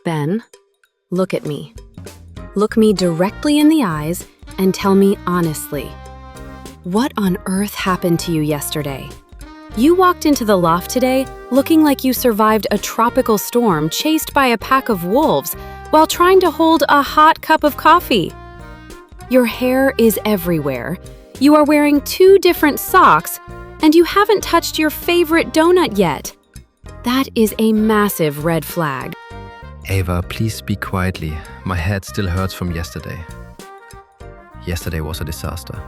Ben, look at me. Look me directly in the eyes and tell me honestly. What on earth happened to you yesterday? You walked into the loft today looking like you survived a tropical storm chased by a pack of wolves while trying to hold a hot cup of coffee. Your hair is everywhere. You are wearing 2 different socks, and you haven't touched your favorite donut yet. That is a massive red flag. Ava, please speak quietly. My head still hurts from yesterday. Yesterday was a disaster.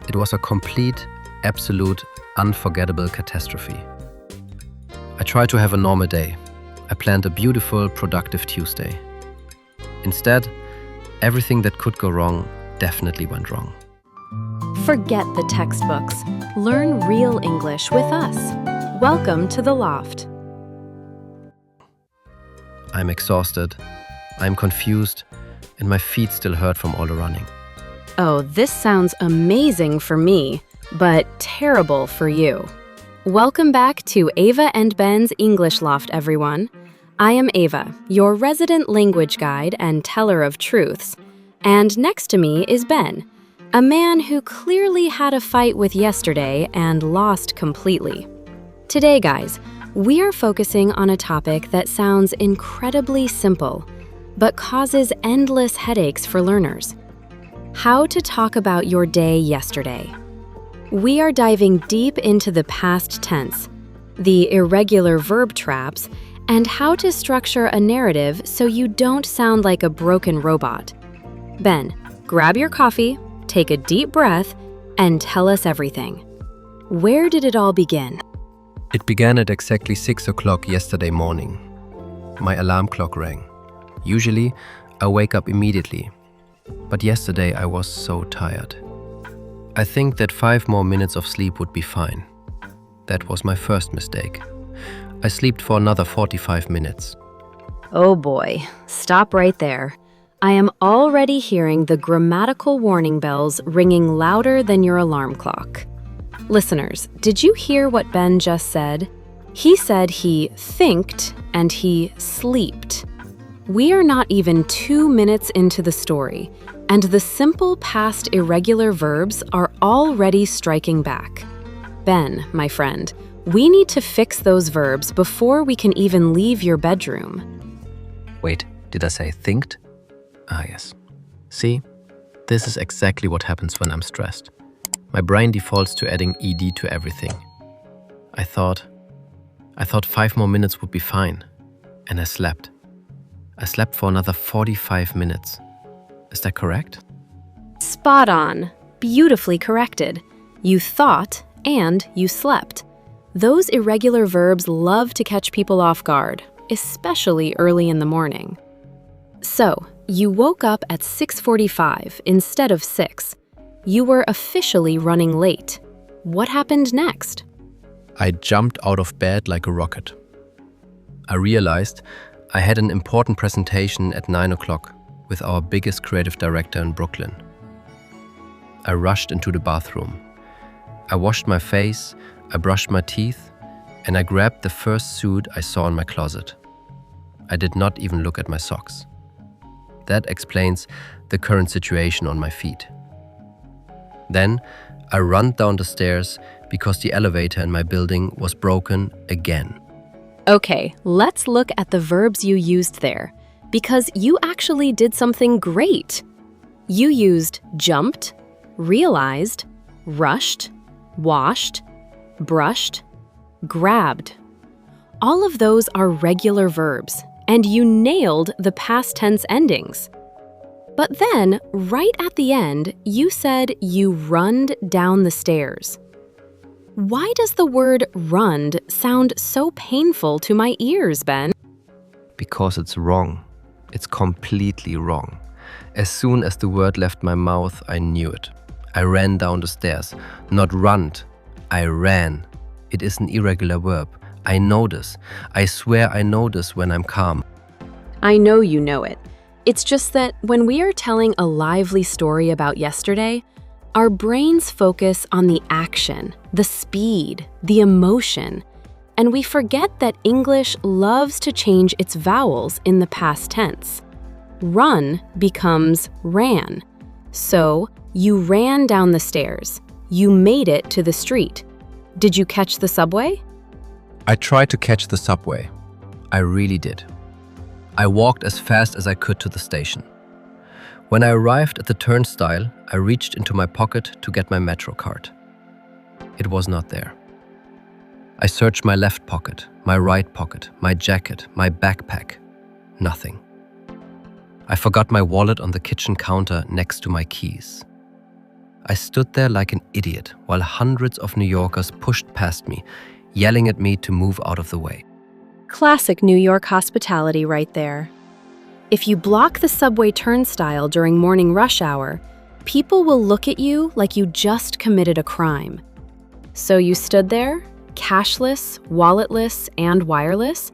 It was a complete, absolute, unforgettable catastrophe. I tried to have a normal day. I planned a beautiful, productive Tuesday. Instead, everything that could go wrong definitely went wrong. Forget the textbooks. Learn real English with us. Welcome to the Loft. I'm exhausted, I'm confused, and my feet still hurt from all the running. Oh, this sounds amazing for me, but terrible for you. Welcome back to Ava and Ben's English Loft, everyone. I am Ava, your resident language guide and teller of truths. And next to me is Ben, a man who clearly had a fight with yesterday and lost completely. Today, guys, we are focusing on a topic that sounds incredibly simple, but causes endless headaches for learners. How to talk about your day yesterday. We are diving deep into the past tense, the irregular verb traps, and how to structure a narrative so you don't sound like a broken robot. Ben, grab your coffee, take a deep breath, and tell us everything. Where did it all begin? It began at exactly 6 o'clock yesterday morning. My alarm clock rang. Usually, I wake up immediately. But yesterday I was so tired. I think that 5 more minutes of sleep would be fine. That was my first mistake. I slept for another 45 minutes. Oh boy, stop right there. I am already hearing the grammatical warning bells ringing louder than your alarm clock. Listeners, did you hear what Ben just said? He said he thinked and he sleeped. We are not even 2 minutes into the story, and the simple past irregular verbs are already striking back. Ben, my friend, we need to fix those verbs before we can even leave your bedroom. Wait, did I say thinked? Ah, yes. See? This is exactly what happens when I'm stressed. My brain defaults to adding ed to everything. I thought 5 more minutes would be fine, and I slept. I slept for another 45 minutes. Is that correct? Spot on. Beautifully corrected. You thought and you slept. Those irregular verbs love to catch people off guard, especially early in the morning. So, you woke up at 6:45 instead of 6. You were officially running late. What happened next? I jumped out of bed like a rocket. I realized I had an important presentation at 9 o'clock with our biggest creative director in Brooklyn. I rushed into the bathroom. I washed my face, I brushed my teeth, and I grabbed the first suit I saw in my closet. I did not even look at my socks. That explains the current situation on my feet. Then I ran down the stairs because the elevator in my building was broken again. Okay, let's look at the verbs you used there, because you actually did something great. You used jumped, realized, rushed, washed, brushed, grabbed. All of those are regular verbs, and you nailed the past tense endings. But then, right at the end, you said you runned down the stairs. Why does the word runned sound so painful to my ears, Ben? Because it's wrong. It's completely wrong. As soon as the word left my mouth, I knew it. I ran down the stairs. Not runned. I ran. It is an irregular verb. I know this. I swear I know this when I'm calm. I know you know it. It's just that when we are telling a lively story about yesterday, our brains focus on the action, the speed, the emotion. And we forget that English loves to change its vowels in the past tense. Run becomes ran. So, you ran down the stairs. You made it to the street. Did you catch the subway? I tried to catch the subway. I really did. I walked as fast as I could to the station. When I arrived at the turnstile, I reached into my pocket to get my metro card. It was not there. I searched my left pocket, my right pocket, my jacket, my backpack. Nothing. I forgot my wallet on the kitchen counter next to my keys. I stood there like an idiot while hundreds of New Yorkers pushed past me, yelling at me to move out of the way. Classic New York hospitality right there. If you block the subway turnstile during morning rush hour, people will look at you like you just committed a crime. So you stood there, cashless, walletless, and wireless?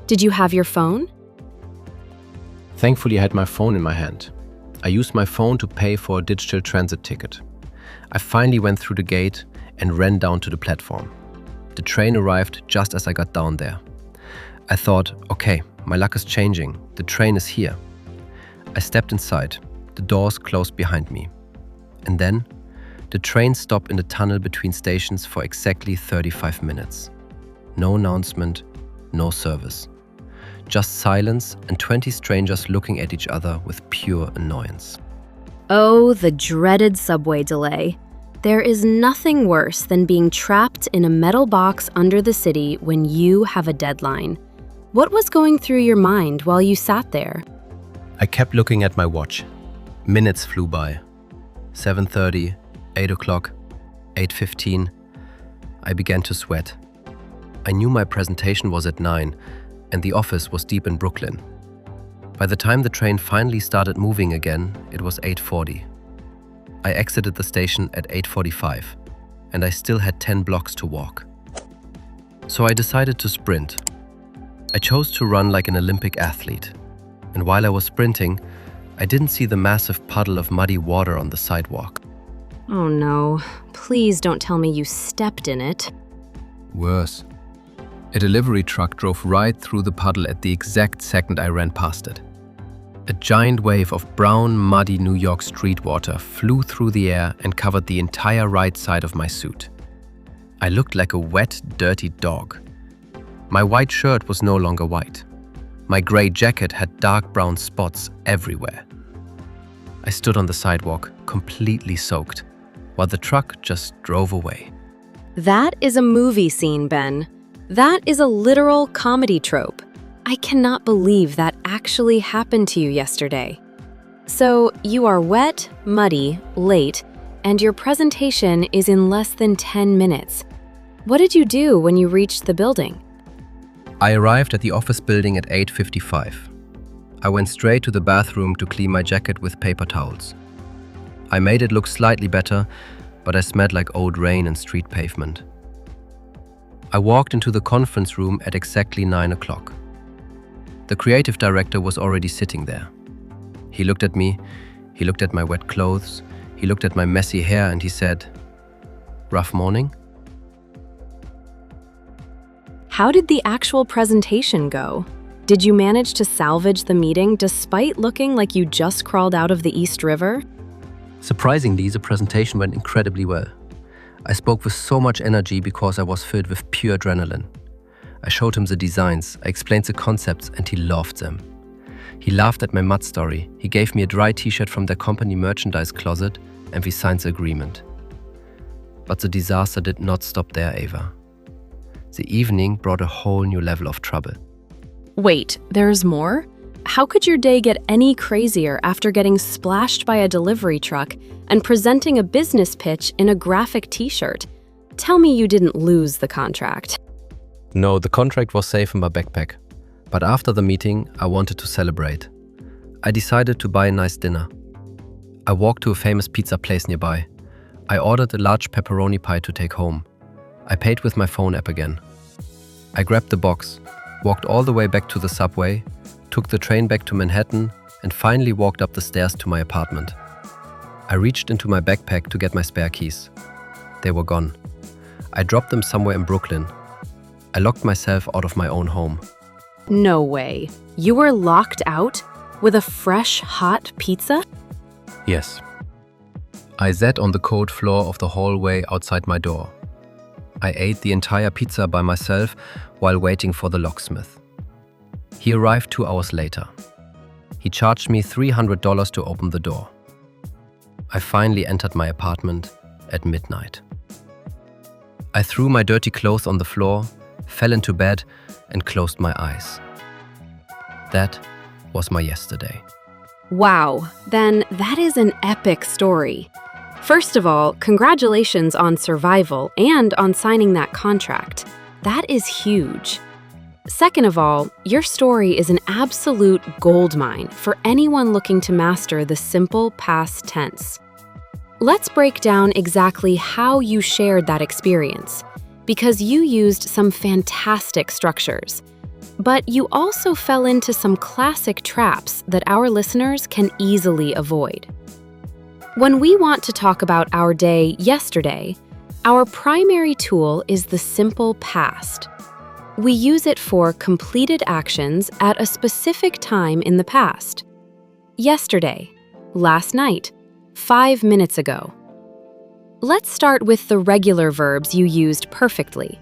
Did you have your phone? Thankfully, I had my phone in my hand. I used my phone to pay for a digital transit ticket. I finally went through the gate and ran down to the platform. The train arrived just as I got down there. I thought, okay, my luck is changing. The train is here. I stepped inside. The doors closed behind me. And then, the train stopped in the tunnel between stations for exactly 35 minutes. No announcement, no service. Just silence and 20 strangers looking at each other with pure annoyance. Oh, the dreaded subway delay. There is nothing worse than being trapped in a metal box under the city when you have a deadline. What was going through your mind while you sat there? I kept looking at my watch. Minutes flew by. 7:30, 8 o'clock, 8:15. I began to sweat. I knew my presentation was at 9, and the office was deep in Brooklyn. By the time the train finally started moving again, it was 8:40. I exited the station at 8:45, and I still had 10 blocks to walk. So I decided to sprint. I chose to run like an Olympic athlete, and while I was sprinting, I didn't see the massive puddle of muddy water on the sidewalk. Oh no, please don't tell me you stepped in it. Worse. A delivery truck drove right through the puddle at the exact second I ran past it. A giant wave of brown, muddy New York street water flew through the air and covered the entire right side of my suit. I looked like a wet, dirty dog. My white shirt was no longer white. My gray jacket had dark brown spots everywhere. I stood on the sidewalk, completely soaked, while the truck just drove away. That is a movie scene, Ben. That is a literal comedy trope. I cannot believe that actually happened to you yesterday. So, you are wet, muddy, late, and your presentation is in less than 10 minutes. What did you do when you reached the building? I arrived at the office building at 8:55. I went straight to the bathroom to clean my jacket with paper towels. I made it look slightly better, but I smelled like old rain and street pavement. I walked into the conference room at exactly 9 o'clock. The creative director was already sitting there. He looked at me, he looked at my wet clothes, he looked at my messy hair, and he said, "Rough morning?" How did the actual presentation go? Did you manage to salvage the meeting despite looking like you just crawled out of the East River? Surprisingly, the presentation went incredibly well. I spoke with so much energy because I was filled with pure adrenaline. I showed him the designs, I explained the concepts, and he loved them. He laughed at my mud story, he gave me a dry t-shirt from their company merchandise closet, and we signed the agreement. But the disaster did not stop there, Ava. The evening brought a whole new level of trouble. Wait, there's more? How could your day get any crazier after getting splashed by a delivery truck and presenting a business pitch in a graphic t-shirt? Tell me you didn't lose the contract. No, the contract was safe in my backpack. But after the meeting, I wanted to celebrate. I decided to buy a nice dinner. I walked to a famous pizza place nearby. I ordered a large pepperoni pie to take home. I paid with my phone app again. I grabbed the box, walked all the way back to the subway, took the train back to Manhattan, and finally walked up the stairs to my apartment. I reached into my backpack to get my spare keys. They were gone. I dropped them somewhere in Brooklyn. I locked myself out of my own home. No way. You were locked out with a fresh, hot pizza? Yes. I sat on the cold floor of the hallway outside my door. I ate the entire pizza by myself while waiting for the locksmith. He arrived 2 hours later. He charged me $300 to open the door. I finally entered my apartment at midnight. I threw my dirty clothes on the floor, fell into bed, and closed my eyes. That was my yesterday. Wow, then that is an epic story. First of all, congratulations on survival and on signing that contract. That is huge. Second of all, your story is an absolute goldmine for anyone looking to master the simple past tense. Let's break down exactly how you shared that experience, because you used some fantastic structures. But you also fell into some classic traps that our listeners can easily avoid. When we want to talk about our day yesterday, our primary tool is the simple past. We use it for completed actions at a specific time in the past. Yesterday, last night, 5 minutes ago. Let's start with the regular verbs you used perfectly.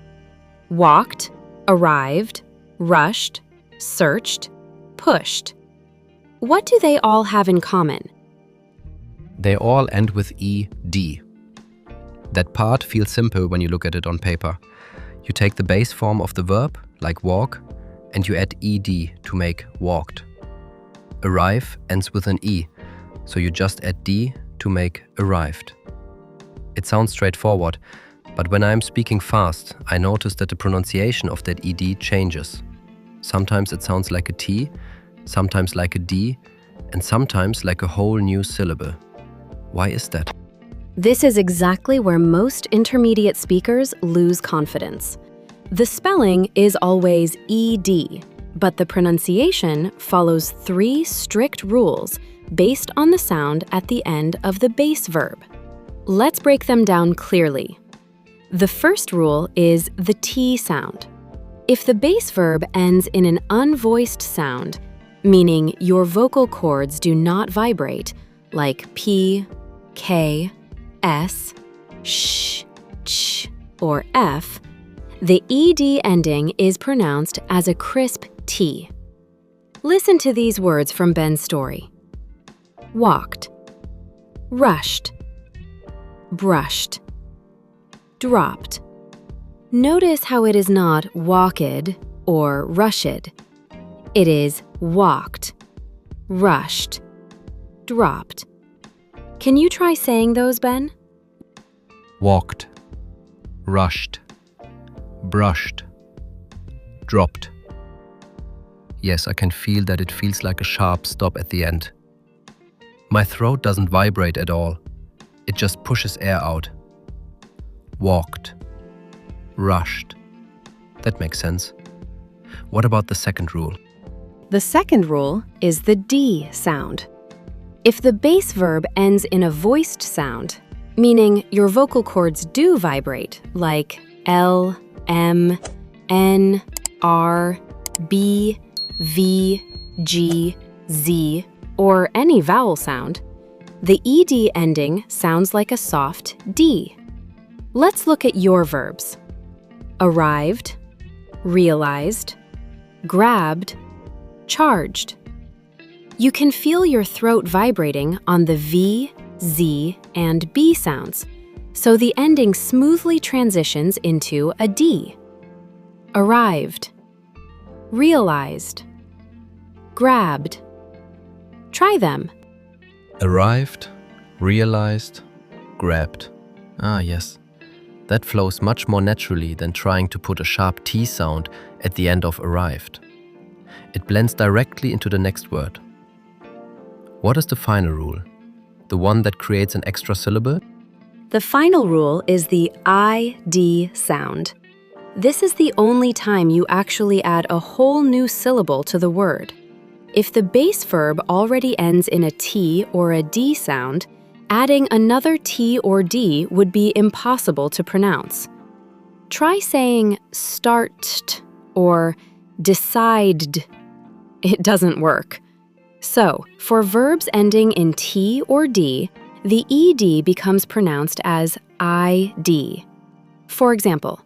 Walked, arrived, rushed, searched, pushed. What do they all have in common? They all end with ed. That part feels simple when you look at it on paper. You take the base form of the verb, like walk, and you add ed to make walked. Arrive ends with an e, so you just add d to make arrived. It sounds straightforward, but when I'm speaking fast, I notice that the pronunciation of that ed changes. Sometimes it sounds like a T, sometimes like a D, and sometimes like a whole new syllable. Why is that? This is exactly where most intermediate speakers lose confidence. The spelling is always ed, but the pronunciation follows 3 strict rules based on the sound at the end of the base verb. Let's break them down clearly. The first rule is the T sound. If the base verb ends in an unvoiced sound, meaning your vocal cords do not vibrate, like P, K, S, sh, ch, or F, the ed ending is pronounced as a crisp T. Listen to these words from Ben's story. Walked, rushed, brushed, dropped. Notice how it is not walked or rushed. It is walked, rushed, dropped. Can you try saying those, Ben? Walked, rushed, brushed, dropped. Yes, I can feel that it feels like a sharp stop at the end. My throat doesn't vibrate at all. It just pushes air out. Walked, rushed. That makes sense. What about the second rule? The second rule is the D sound. If the base verb ends in a voiced sound, meaning your vocal cords do vibrate, like L, M, N, R, B, V, G, Z, or any vowel sound, the ed ending sounds like a soft D. Let's look at your verbs. Arrived, realized, grabbed, charged. You can feel your throat vibrating on the V, Z, and B sounds, so the ending smoothly transitions into a D. Arrived, realized, grabbed. Try them. Arrived, realized, grabbed. Ah, yes. That flows much more naturally than trying to put a sharp T sound at the end of arrived. It blends directly into the next word. What is the final rule? The one that creates an extra syllable? The final rule is the ID sound. This is the only time you actually add a whole new syllable to the word. If the base verb already ends in a T or a D sound, adding another T or D would be impossible to pronounce. Try saying start or decide. It doesn't work. So, for verbs ending in T or D, the ED becomes pronounced as ID. For example,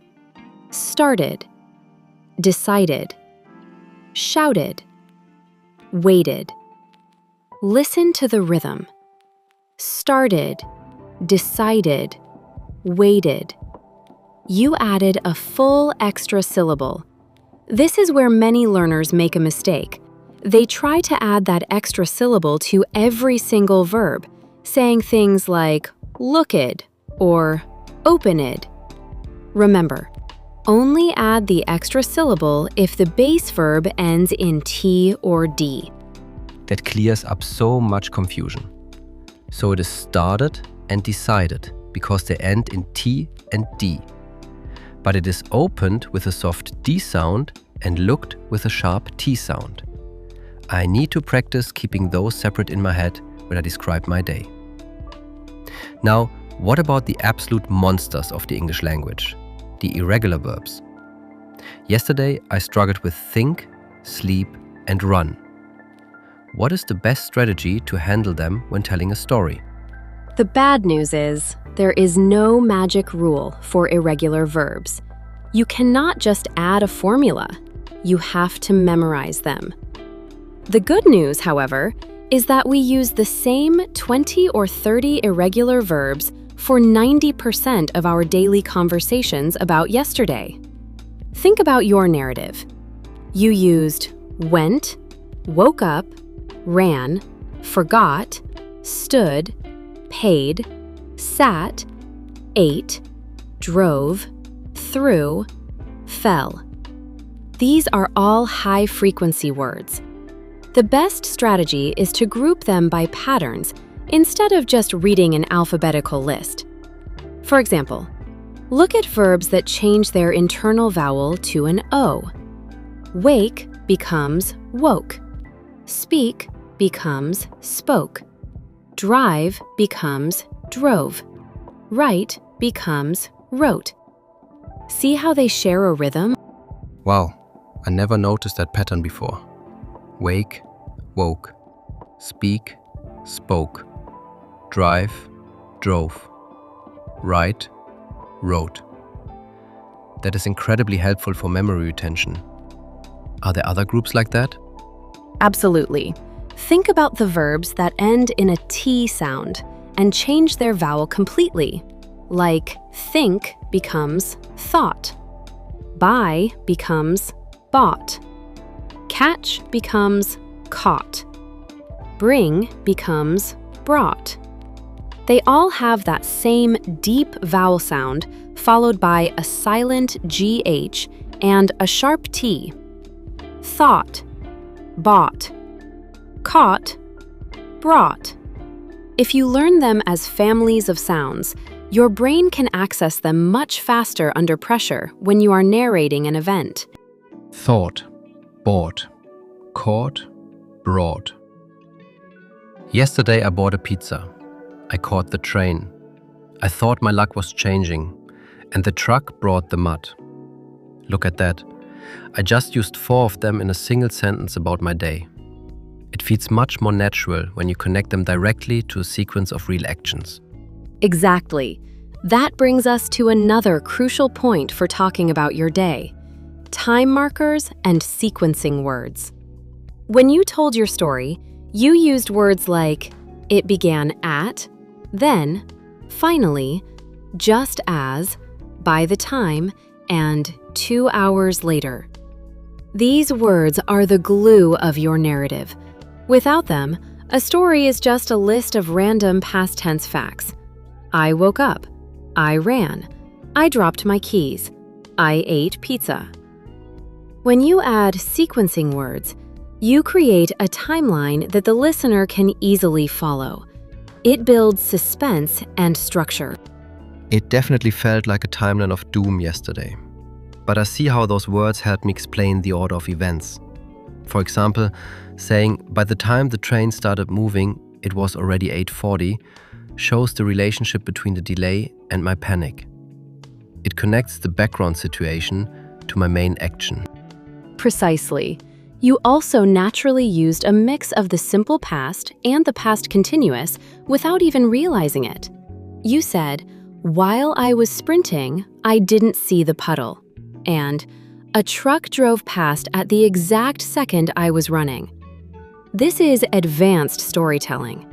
started, decided, shouted, waited. Listen to the rhythm. Started, decided, waited. You added a full extra syllable. This is where many learners make a mistake. They try to add that extra syllable to every single verb, saying things like looked or opened. Remember, only add the extra syllable if the base verb ends in T or D. That clears up so much confusion. So it is started and decided because they end in T and D. But it is opened with a soft D sound and looked with a sharp T sound. I need to practice keeping those separate in my head when I describe my day. Now, what about the absolute monsters of the English language, the irregular verbs? Yesterday, I struggled with think, sleep, and run. What is the best strategy to handle them when telling a story? The bad news is, there is no magic rule for irregular verbs. You cannot just add a formula. You have to memorize them. The good news, however, is that we use the same 20 or 30 irregular verbs for 90% of our daily conversations about yesterday. Think about your narrative. You used went, woke up, ran, forgot, stood, paid, sat, ate, drove, threw, fell. These are all high-frequency words. The best strategy is to group them by patterns instead of just reading an alphabetical list. For example, look at verbs that change their internal vowel to an O. Wake becomes woke. Speak becomes spoke. Drive becomes drove. Write becomes wrote. See how they share a rhythm? Wow, I never noticed that pattern before. Wake, woke. Speak, spoke. Drive, drove. Write, wrote. That is incredibly helpful for memory retention. Are there other groups like that? Absolutely. Think about the verbs that end in a T sound and change their vowel completely, like think becomes thought, buy becomes bought, catch becomes caught, bring becomes brought. They all have that same deep vowel sound followed by a silent GH and a sharp T. Thought, bought, caught, brought. If you learn them as families of sounds, your brain can access them much faster under pressure when you are narrating an event. Thought, bought, caught, brought. Yesterday I bought a pizza. I caught the train. I thought my luck was changing, and the truck brought the mud. Look at that. I just used 4 of them in a single sentence about my day. It feels much more natural when you connect them directly to a sequence of real actions. Exactly. That brings us to another crucial point for talking about your day: time markers and sequencing words. When you told your story, you used words like it began at, then, finally, just as, by the time, and 2 hours later. These words are the glue of your narrative. Without them, a story is just a list of random past tense facts. I woke up. I ran. I dropped my keys. I ate pizza. When you add sequencing words, you create a timeline that the listener can easily follow. It builds suspense and structure. It definitely felt like a timeline of doom yesterday. But I see how those words help me explain the order of events. For example, saying, by the time the train started moving, it was already 8:40, shows the relationship between the delay and my panic. It connects the background situation to my main action. Precisely. You also naturally used a mix of the simple past and the past continuous without even realizing it. You said, "While I was sprinting, I didn't see the puddle," and "A truck drove past at the exact second I was running." This is advanced storytelling.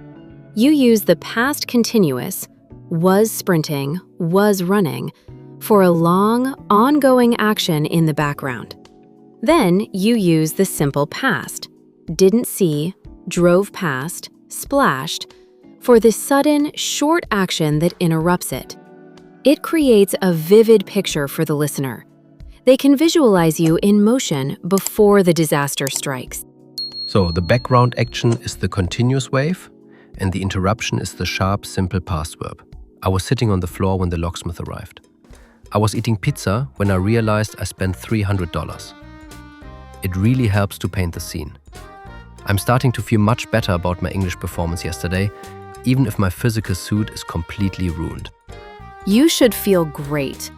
You use the past continuous, was sprinting, was running, for a long, ongoing action in the background. Then you use the simple past, didn't see, drove past, splashed, for the sudden, short action that interrupts it. It creates a vivid picture for the listener. They can visualize you in motion before the disaster strikes. So the background action is the continuous wave, and the interruption is the sharp, simple past verb. I was sitting on the floor when the locksmith arrived. I was eating pizza when I realized I spent $300. It really helps to paint the scene. I'm starting to feel much better about my English performance yesterday, even if my physical suit is completely ruined. You should feel great.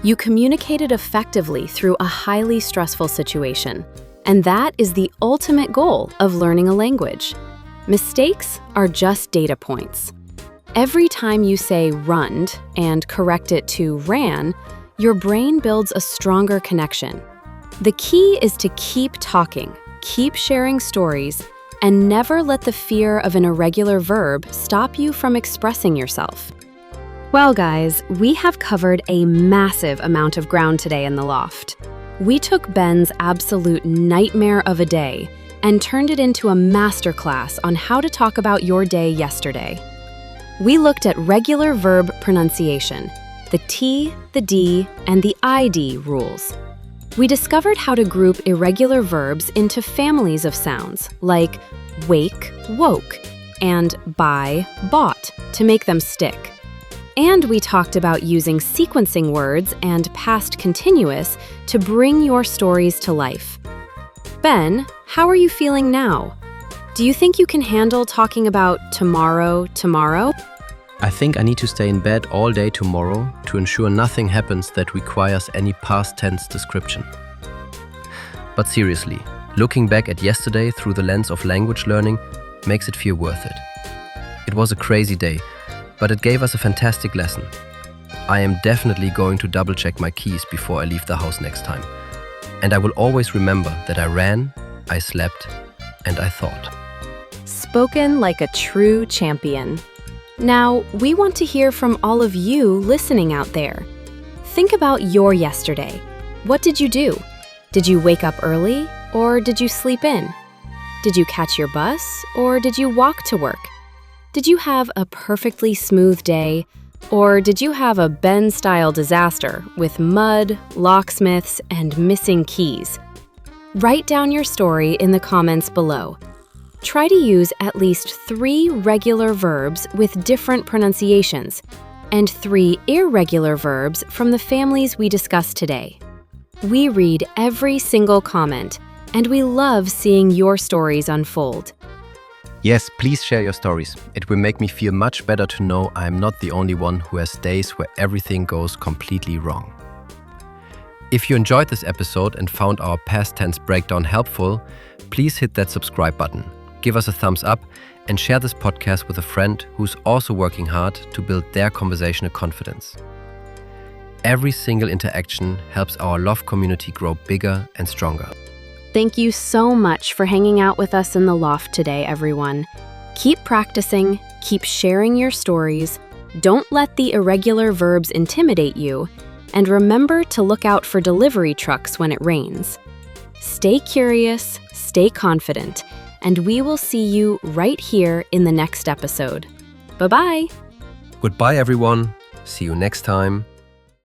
You communicated effectively through a highly stressful situation, and that is the ultimate goal of learning a language. Mistakes are just data points. Every time you say runned and correct it to ran, your brain builds a stronger connection. The key is to keep talking, keep sharing stories, and never let the fear of an irregular verb stop you from expressing yourself. Well, guys, we have covered a massive amount of ground today in the Loft. We took Ben's absolute nightmare of a day and turned it into a masterclass on how to talk about your day yesterday. We looked at regular verb pronunciation, the T, the D, and the ID rules. We discovered how to group irregular verbs into families of sounds, like wake, woke, and buy, bought, to make them stick. And we talked about using sequencing words and past continuous to bring your stories to life. Ben, how are you feeling now? Do you think you can handle talking about tomorrow? I think I need to stay in bed all day tomorrow to ensure nothing happens that requires any past tense description. But seriously, looking back at yesterday through the lens of language learning makes it feel worth it. It was a crazy day, but it gave us a fantastic lesson. I am definitely going to double-check my keys before I leave the house next time. And I will always remember that I ran, I slept, and I thought. Spoken like a true champion. Now, we want to hear from all of you listening out there. Think about your yesterday. What did you do? Did you wake up early, or did you sleep in? Did you catch your bus, or did you walk to work? Did you have a perfectly smooth day, or did you have a Ben-style disaster with mud, locksmiths, and missing keys? Write down your story in the comments below. Try to use at least 3 regular verbs with different pronunciations and 3 irregular verbs from the families we discussed today. We read every single comment, and we love seeing your stories unfold. Yes, please share your stories. It will make me feel much better to know I am not the only one who has days where everything goes completely wrong. If you enjoyed this episode and found our past tense breakdown helpful, please hit that subscribe button. Give us a thumbs up and share this podcast with a friend who's also working hard to build their conversational confidence. Every single interaction helps our Loft community grow bigger and stronger. Thank you so much for hanging out with us in the Loft today, everyone. Keep practicing, keep sharing your stories, don't let the irregular verbs intimidate you, and remember to look out for delivery trucks when it rains. Stay curious, stay confident, and we will see you right here in the next episode. Bye-bye! Goodbye, everyone. See you next time.